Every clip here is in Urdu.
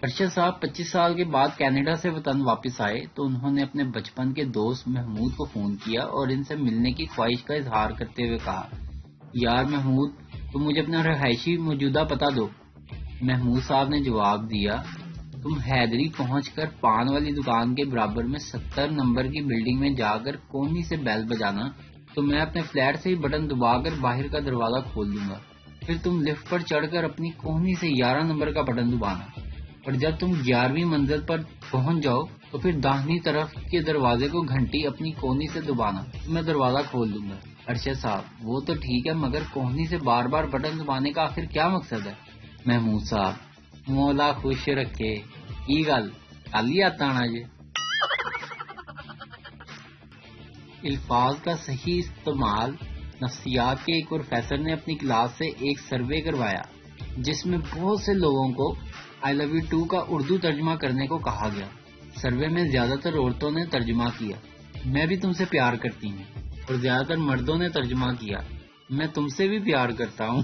ارشد صاحب 25 سال کے بعد کینیڈا سے وطن واپس آئے تو انہوں نے اپنے بچپن کے دوست محمود کو فون کیا اور ان سے ملنے کی خواہش کا اظہار کرتے ہوئے کہا، یار محمود، تم مجھے اپنا رہائشی موجودہ پتہ دو۔ محمود صاحب نے جواب دیا، تم حیدری پہنچ کر پان والی دکان کے برابر میں 70 نمبر کی بلڈنگ میں جا کر کونی سے بیل بجانا تو میں اپنے فلیٹ سے ہی بٹن دبا کر باہر کا دروازہ کھول دوں گا۔ پھر تم لفٹ پر چڑھ کر اپنی کونی سے 11 نمبر کا بٹن دبانا، اور جب تم 11ویں منزل پر پہنچ جاؤ تو پھر داہنی طرف کے دروازے کو گھنٹی اپنی کونی سے دبانا تو میں دروازہ کھول دوں گا۔ ارشد صاحب، وہ تو ٹھیک ہے، مگر کونی سے بار بار بٹن دبانے کا آخر کیا مقصد ہے؟ محمود صاحب، مولا خوش رکھے، کی گل کل ہی آتا آنا جی۔ الفاظ کا صحیح استعمال۔ نفسیات کے ایک پروفیسر نے اپنی کلاس سے ایک سروے کروایا جس میں بہت سے لوگوں کو I love you too کا اردو ترجمہ کرنے کو کہا گیا۔ سروے میں زیادہ تر عورتوں نے ترجمہ کیا، میں بھی تم سے پیار کرتی ہوں، اور زیادہ تر مردوں نے ترجمہ کیا، میں تم سے بھی پیار کرتا ہوں۔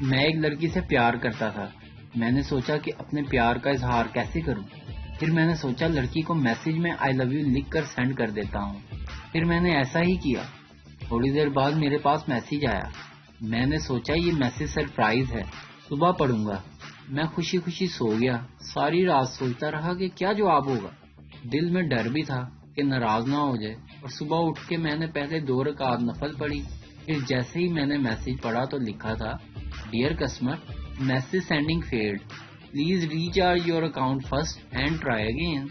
میں ایک لڑکی سے پیار کرتا تھا، میں نے سوچا کہ اپنے پیار کا اظہار کیسے کروں، پھر میں نے سوچا لڑکی کو میسج میں I love you لکھ کر سینڈ کر دیتا ہوں، پھر میں نے ایسا ہی کیا۔ تھوڑی دیر بعد میرے پاس میسج آیا، میں نے سوچا یہ میسج سرپرائز ہے، صبح پڑھوں گا۔ میں خوشی خوشی سو گیا، ساری رات سوچتا رہا کہ کیا جواب ہوگا۔ دل میں ڈر بھی تھا کہ ناراض نہ ہو جائے، اور صبح اٹھ کے میں نے پہلے 2 رکعت نفل پڑھی، پھر جیسے ہی میں نے میسج پڑھا تو لکھا تھا، dear customer, message sending field, please recharge your account first and try again.